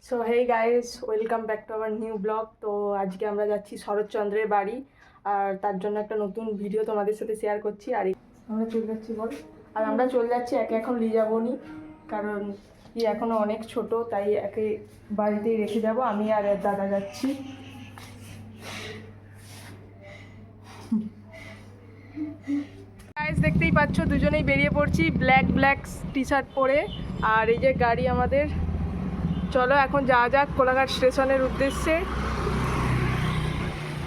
So hey guys, welcome back to our new blog. তো আজকে আমরা যাচ্ছি শরৎচন্দ্রের বাড়ি, আর তার জন্য একটা নতুন ভিডিও তোমাদের সাথে শেয়ার করছি। আর আমরা চলে যাচ্ছি আমরা চলে যাচ্ছি একে, এখন নিয়ে যাবো নি, কারণ কি এখনো অনেক ছোট, তাই একে বাড়িতেই রেখে যাব। আমি আর এর দাদা যাচ্ছি। গাইস দেখতেই পাচ্ছ, দুজনেই বেরিয়ে পড়ছি ব্ল্যাক টি শার্ট পরে। আর এই যে গাড়ি আমাদের। চলো এখন যাওয়া যাক কোলাঘাট স্টেশনের উদ্দেশ্যে।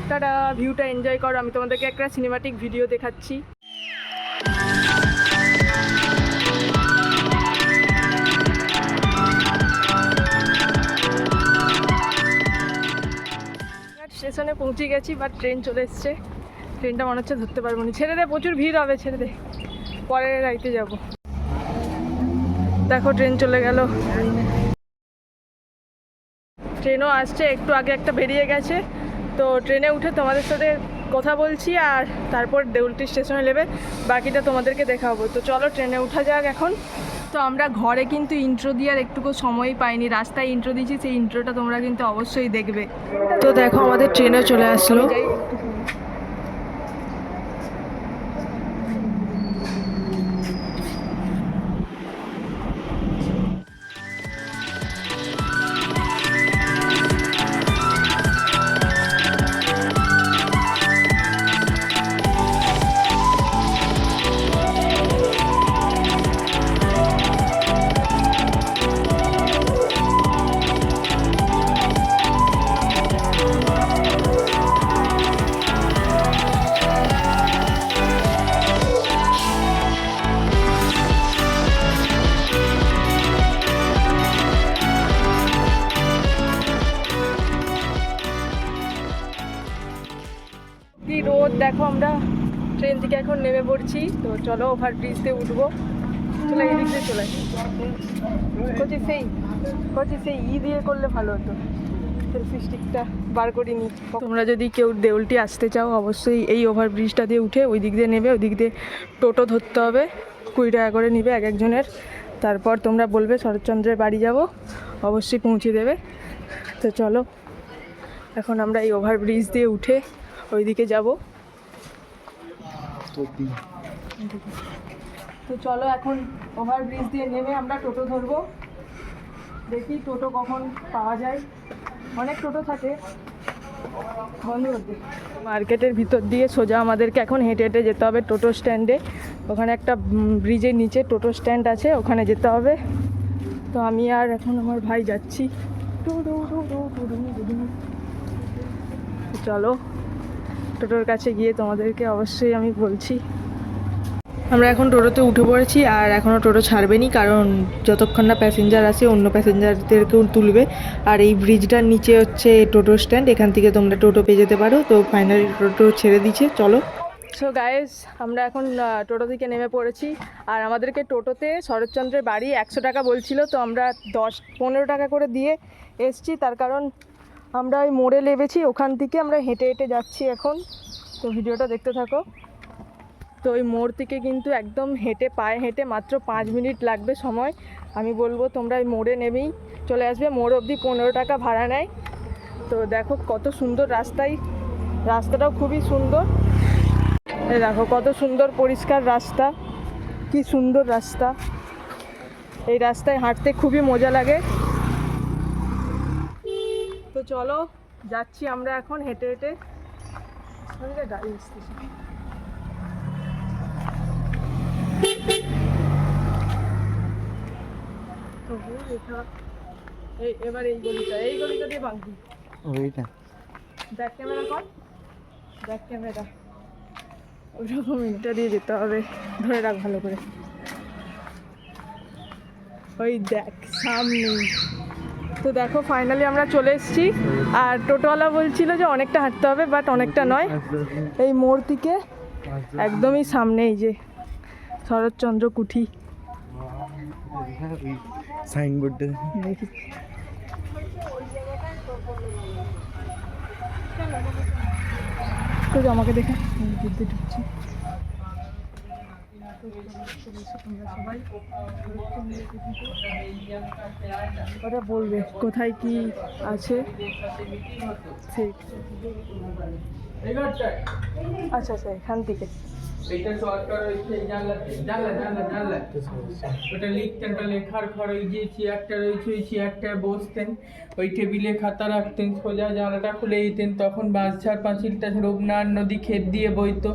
তারা ভিউটা এনজয় করো, আমি তোমাদেরকে একটা সিনেমাটিক ভিডিও দেখাচ্ছি। স্টেশনে পৌঁছে গেছি, বাট ট্রেন চলে এসছে। ট্রেনটা মনে হচ্ছে ধরতে পারবো না। ছেড়ে দে, প্রচুর ভিড় হবে, ছেড়ে দে, পরের গাড়িতে যাব। দেখো ট্রেন চলে গেল। ট্রেনও আসছে, একটু আগে একটা বেরিয়ে গেছে। তো ট্রেনে উঠে তোমাদের সাথে কথা বলছি, আর তারপর দেউলটি স্টেশনে নেবে, বাকিটা তোমাদেরকে দেখাবো। তো চলো ট্রেনে উঠা যাক এখন। তো আমরা ঘরে কিন্তু ইন্ট্রো দিয়ে আর একটুকু সময় পাইনি, রাস্তায় ইন্ট্রো দিয়েছি, সেই ইন্ট্রোটা তোমরা কিন্তু অবশ্যই দেখবে। তো দেখো আমাদের ট্রেনে চলে আসলো। কি রোদ দেখো, আমরা ট্রেন থেকে এখন নেমে পড়ছি। তো চলো ওভারব্রিজ দিয়ে উঠবো। চলে এদিক দিয়ে চলে সেই দিয়ে করলে ভালো হতো। সেলফি স্টিকটা বার করিনি। তোমরা যদি কেউ দেউলটি আসতে চাও, অবশ্যই এই ওভারব্রিজটা দিয়ে উঠে ওই দিক দিয়ে নেবে। ওই দিক দিয়ে টোটো ধরতে হবে, 20 টাকা করে নিবে এক একজনের। তারপর তোমরা বলবে শরৎচন্দ্রের বাড়ি যাব, অবশ্যই পৌঁছে দেবে। তো চলো এখন আমরা এই ওভারব্রিজ দিয়ে উঠে ওইদিকে যাব। তো চলো এখন ওভারব্রিজ দিয়ে নেমে আমরা টোটো ধরবো। দেখি টোটো কখন পাওয়া যায়। অনেক টোটো থাকে, বন্ধ করতে। মার্কেটের ভিতর দিয়ে সোজা আমাদেরকে এখন হেঁটে হেঁটে যেতে হবে টোটো স্ট্যান্ডে। ওখানে একটা ব্রিজের নিচে টোটো স্ট্যান্ড আছে, ওখানে যেতে হবে। তো আমি আর এখন আমার ভাই যাচ্ছি। চলো টোটোর কাছে গিয়ে তোমাদেরকে অবশ্যই আমি বলছি। আমরা এখন টোটোতে উঠে পড়েছি, আর এখনও টোটো ছাড়বেনি, কারণ যতক্ষণ না প্যাসেঞ্জার আসে অন্য প্যাসেঞ্জারদেরকেও তুলবে। আর এই ব্রিজটার নিচে হচ্ছে টোটো স্ট্যান্ড, এখান থেকে তোমরা টোটো পেয়ে যেতে পারো। তো ফাইনালি টোটো ছেড়ে দিচ্ছে, চলো। সো গাইস, আমরা এখন টোটো থেকে নেমে পড়েছি। আর আমাদেরকে টোটোতে শরৎচন্দ্রের বাড়ি 100 টাকা বলছিল, তো আমরা 10-15 টাকা করে দিয়ে এসছি। তার কারণ আমরা ওই মোড়ে নেমেছি, ওখান থেকে আমরা হেঁটে হেঁটে যাচ্ছি এখন। তো ভিডিওটা দেখতে থাকো। তো ওই মোড় থেকে কিন্তু একদম পায়ে হেঁটে মাত্র 5 মিনিট লাগবে সময়। আমি বলবো তোমরা ওই মোড়ে নেমেই চলে আসবে। মোড় অবধি 15 টাকা ভাড়া নেয়। তো দেখো কত সুন্দর রাস্তাটাও খুবই সুন্দর। এই দেখো কত সুন্দর পরিষ্কার রাস্তা, কি সুন্দর রাস্তা। এই রাস্তায় হাঁটতে খুবই মজা লাগে। তো চলো যাচ্ছি আমরা এখন হেঁটে হেঁটে। এবার এই গলিটা দিয়ে ভাঙবি। ওইটা ব্যাক ক্যামেরা কর, ব্যাক ক্যামেরা ওইরকম এটা দিয়ে যেতে হবে। ধরে রাখ ভালো করে। ওই দেখ সামনে। তো দেখো ফাইনালি আমরা চলে এসেছি। আর টোটোওয়ালা বলছিল যে অনেকটা হাঁটতে হবে, বাট অনেকটা নয়। এই মোড় থেকে একদমই সামনে এই যে শরৎচন্দ্র কুঠি সাইনবোর্ডে দেখি। আমাকে দেখে ঢুকছি। তো ওটা বলবে কোথায় কি আছে ঠিক। আচ্ছা আচ্ছা এখান থেকে এটা সরকার হইছে জানলাতে জানলা ওটা লিখতেন তো লেখার ঘর ওই যে চেয়ারটা রয়েছে ওই চেয়ারটায় বসতেন, ওই টেবিলে খাতা রাখতেন, সোজা জানলাটা খুলে দিতেন, তখন বাঁশঝাড় পাঁচিলটা রূপনারায়ণ নদী ক্ষেত দিয়ে বইতো।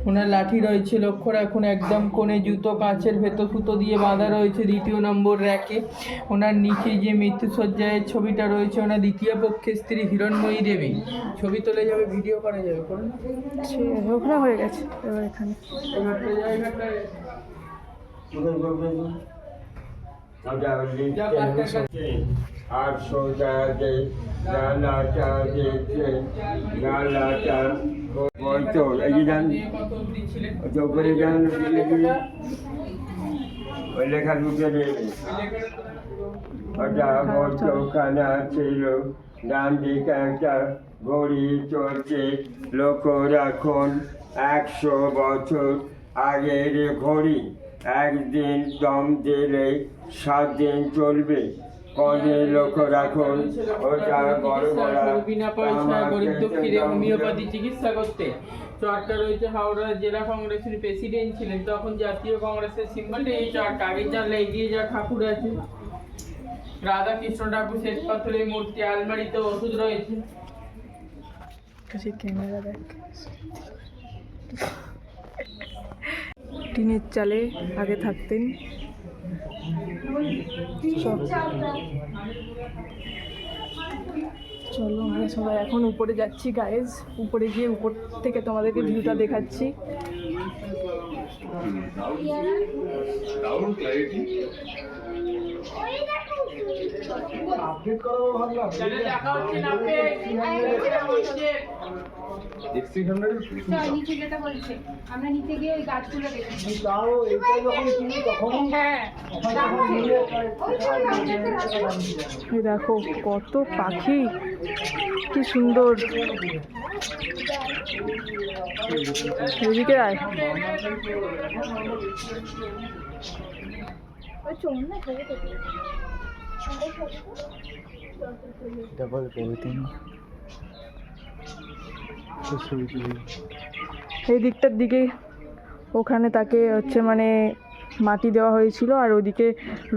ওনার লাঠি রয়েছে লক্ষ্য রাখুন একদম কোণে, জুতো কাঁচের ভেতর সুতো দিয়ে বাঁধা রয়েছে 2 নম্বর র্যাকে। ওনার নিচে যে মৃত্যুসজ্জায়ের ছবিটা রয়েছে ওনার দ্বিতীয় পক্ষের স্ত্রী হিরণময়ী দেবী। ছবি তোলা যাবে, ভিডিও করা যাবে, করুন। ওখানে হয়ে গেছে, এবার এখানে আর সোজা যে গালাটা ওই তো এই যে যান উপরে যান ওই লেখা ঢুকে দেবে। ওটা বলতো কানা ছিল, ডান দিকে একটা ঘড়ি চলছে, লক্ষ্য রাখুন 100 বছর আগের ঘড়ি, একদিন দম দিলে 7 দিন চলবে। কনে লক্ষ্য রাখুন ওটা বড় বিনা পয়সায় গরিব দুঃখীদের হোমিওপ্যাথি চিকিৎসা করতে। চরকা রয়েছে হাওড়া জেলা কংগ্রেসের প্রেসিডেন্ট ছিলেন, তখন জাতীয় কংগ্রেসের সিম্বলটা এই চরকা। আগের জানলা এগিয়ে যা ঠাকুর আছে, রাধা কৃষ্ণ ঠাকুর, শ্বেত পাথরের মূর্তি, আলমারিতে ওষুধ রয়েছে। ক্যামেরা দেখ, টিনের চালে আগে থাকতেন। চলো আমরা সবাই এখন উপরে যাচ্ছি গাইজ, উপরে গিয়ে উপর থেকে তোমাদেরকে ভিউটা দেখাচ্ছি। আমরা নিচে গিয়ে ওই গাছগুলো দেখেছি। এই দেখো কত পাখি, কি সুন্দর। এদিকে আয়, এই দিকটার দিকে ওখানে তাকে হচ্ছে মানে মাটি দেওয়া হয়েছিল, আর ওদিকে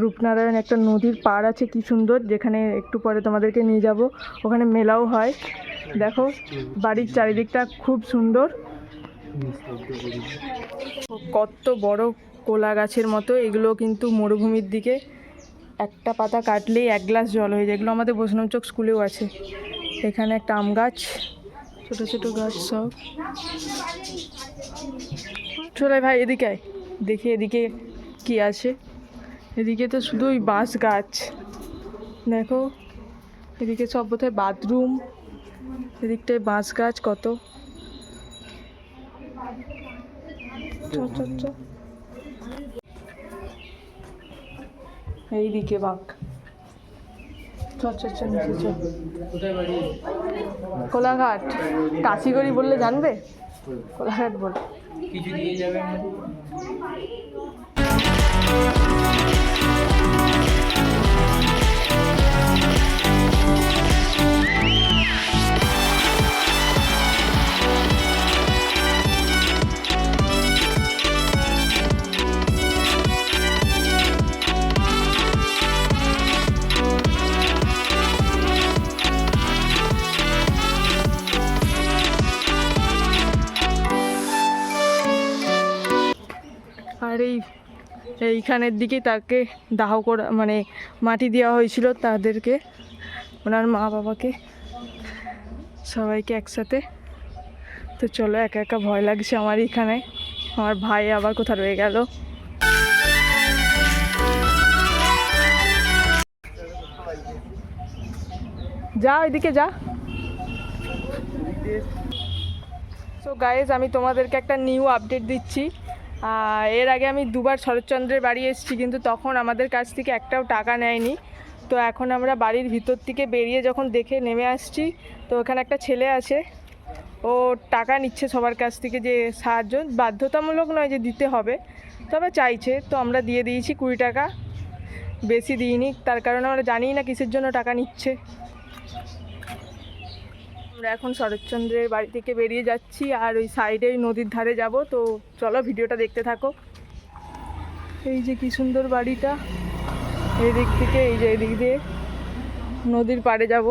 রূপনারায়ণ একটা নদীর পাড় আছে কি সুন্দর, যেখানে একটু পরে তোমাদেরকে নিয়ে যাব। ওখানে মেলাও হয়, দেখো বাড়ির চারিদিকটা খুব সুন্দর, কত বড় কোলা গাছের মতো। এগুলো কিন্তু মরুভূমির দিকে একটা পাতা কাটলেই 1 গ্লাস জল হয়ে যায়। এগুলো আমাদের বৈষ্ণব চক স্কুলেও আছে। এখানে একটা আম গাছ, ছোট ছোট গাছ সব। চলে ভাই এদিকে আয়, দেখি এদিকে কি আছে। এদিকে তো শুধু ওই বাঁশ গাছ, দেখো এদিকে সব বোধহয় বাথরুম, এদিকটায় বাঁশ গাছ কত। এইদিকে বাঘ, কোলাঘাট, কাশিগড়ি বললে জানবে, কোলাঘাট বল। কিছু দিয়ে যাবে আর এইখানের দিকে তাকে দাহ করা মানে মাটি দেওয়া হয়েছিল তাদেরকে, ওনার মা বাবাকে, সবাইকে একসাথে। তো চলো, একা একা ভয় লাগছে আমার এখানে, আমার ভাই আবার কোথা রয়ে গেল। যা ওইদিকে যা। সো গাইজ, আমি তোমাদেরকে একটা নিউ আপডেট দিচ্ছি। এর আগে আমি 2বার শরৎচন্দ্রের বাড়ি এসেছি, কিন্তু তখন আমাদের কাছ থেকে একটাও টাকা নেয়নি। তো এখন আমরা বাড়ির ভিতর থেকে বেরিয়ে যখন দেখে নেমে আসছি, তো ওখানে একটা ছেলে আছে, ও টাকা নিচ্ছে সবার কাছ থেকে, যে সাহায্য বাধ্যতামূলক নয় যে দিতে হবে, তবে চাইছে তো আমরা দিয়ে দিয়েছি 20 টাকা, বেশি দিইনি, তার কারণে আমরা জানি না কিসের জন্য টাকা নিচ্ছে। আমরা এখন শরৎচন্দ্রের বাড়ি থেকে বেরিয়ে যাচ্ছি আর ওই সাইডে ওই নদীর ধারে যাব। তো চলো ভিডিওটা দেখতে থাকো। এই যে কি সুন্দর বাড়িটা, এই দিক থেকে এই যে এদিক দিয়ে নদীর পাড়ে যাব।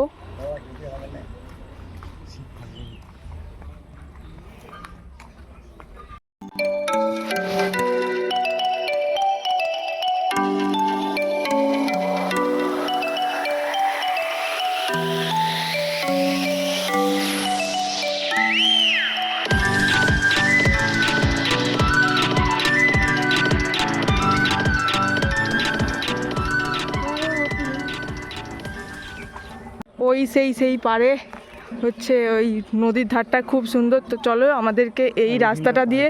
ওই সেই পারে হচ্ছে ওই নদীর ধারটা খুব সুন্দর। তো চলো আমাদেরকে এই রাস্তাটা দিয়ে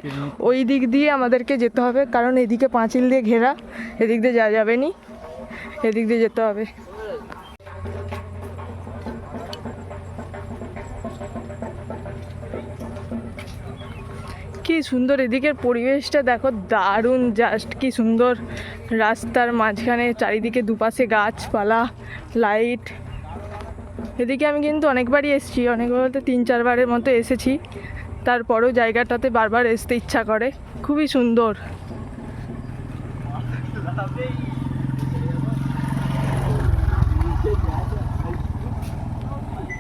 ওই দিক দিয়ে আমাদেরকে যেতে হবে, কারণ এদিকে পাঁচিল দিয়ে ঘেরা, এদিক দিয়ে যাওয়া যাবে নি, এদিক দিয়ে যেতে হবে। কি সুন্দর এদিকের পরিবেশটা দেখো, দারুণ, জাস্ট কি সুন্দর। রাস্তার মাঝখানে চারিদিকে দুপাশে গাছপালা, লাইট। এদিকে আমি কিন্তু অনেকবারই এসেছি, অনেকবার বলতে 3-4 বারের মতো এসেছি, তারপরেও জায়গাটাতে বারবার আসতে ইচ্ছা করে, খুবই সুন্দর।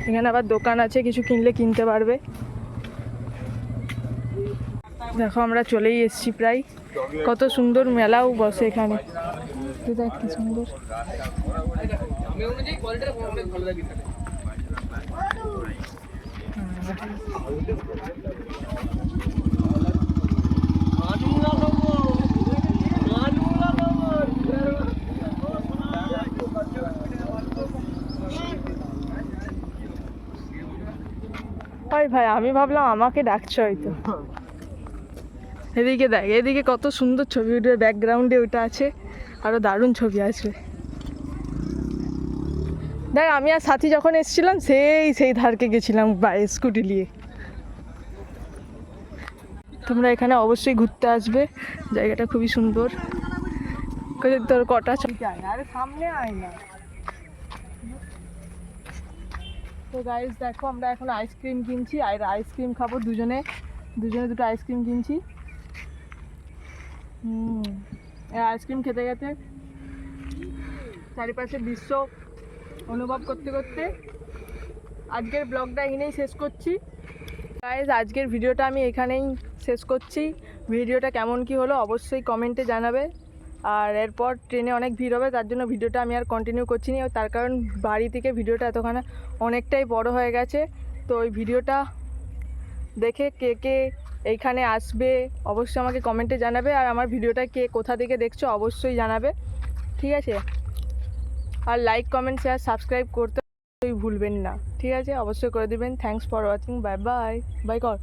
এখানে আবার দোকান আছে, কিছু কিনলে কিনতে পারবে। দেখো আমরা চলেই এসেছি প্রায়। কত সুন্দর মেলাও বসে এখানে, দেখ কি সুন্দর। ভাই ভাই আমি ভাবলাম আমাকে ডাকছো হয়তো। এদিকে দেখ, এদিকে কত সুন্দর ছবি উঠবে, ব্যাকগ্রাউন্ডে ওটা আছে, আরো দারুণ ছবি আসবে। দেখ আমি আর সাথী যখন এসেছিলাম সেই ধারকে গেছিলাম স্কুটি নিয়ে। তোমরা এখানে অবশ্যই ঘুরতে আসবে, জায়গাটা খুবই সুন্দর। তোর কটা ছবি আরে সামনে আয় না। তো গাইস দেখো আমরা এখন আইসক্রিম কিনছি আর আইসক্রিম খাবো, দুজনে দুটো আইসক্রিম কিনছি। আইসক্রিম খেতে খেতে চারিপাশে দৃশ্য অনুভব করতে করতে আজকের ব্লগটা এখানেই শেষ করছি। গাইস আজকের ভিডিওটা আমি এখানেই শেষ করছি। ভিডিওটা কেমন কি হলো অবশ্যই কমেন্টে জানাবে। আর এরপর ট্রেনে অনেক ভিড় হবে, তার জন্য ভিডিওটা আমি আর কন্টিনিউ করছি না, তার কারণ বাড়ি থেকে ভিডিওটা এতখানি অনেকটাই বড় হয়ে গেছে। তো ওই ভিডিওটা দেখে কে কে এইখানে আসবে অবশ্যই আমাকে কমেন্টে জানাবে। আর আমার ভিডিওটা কে কোথা থেকে দেখছো অবশ্যই জানাবে, ঠিক আছে? আর লাইক কমেন্ট শেয়ার সাবস্ক্রাইব করতে ভুলবেন না, ঠিক আছে? অবশ্যই করে দিবেন। Thanks for watching, bye bye, bye কর।